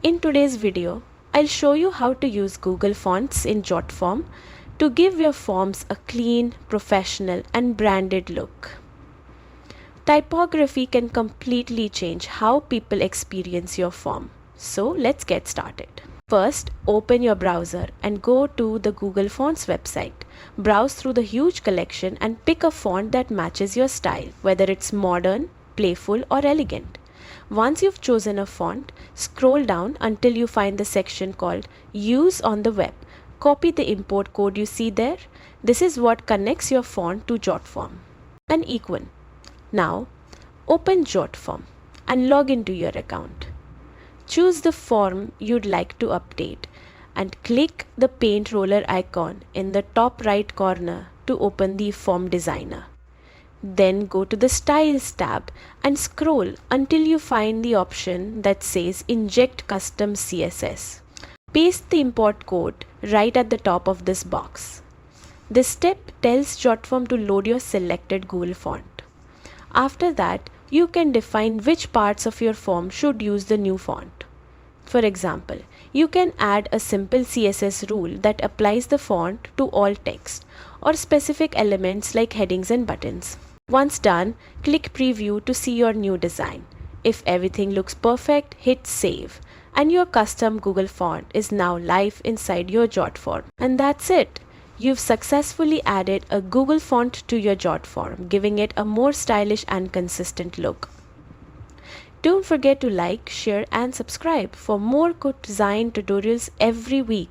In today's video, I'll show you how to use Google Fonts in Jotform to give your forms a clean, professional, and branded look. Typography can completely change how people experience your form. So let's get started. First, open your browser and go to the Google Fonts website. Browse through the huge collection and pick a font that matches your style, whether it's modern, playful, or elegant. Once you've chosen a font, scroll down until you find the section called Use on the Web. Copy the import code you see there. This is what connects your font to Jotform. An equal. Now, open Jotform and log into your account. Choose the form you'd like to update and click the paint roller icon in the top right corner to open the form designer. Then go to the Styles tab and scroll until you find the option that says Inject Custom CSS. Paste the import code right at the top of this box. This step tells Jotform to load your selected Google font. After that, you can define which parts of your form should use the new font. For example, you can add a simple CSS rule that applies the font to all text or specific elements like headings and buttons. Once done, click Preview to see your new design. If everything looks perfect, hit Save, and your custom Google font is now live inside your Jotform. And that's it! You've successfully added a Google font to your Jotform, giving it a more stylish and consistent look. Don't forget to like, share, and subscribe for more code design tutorials every week.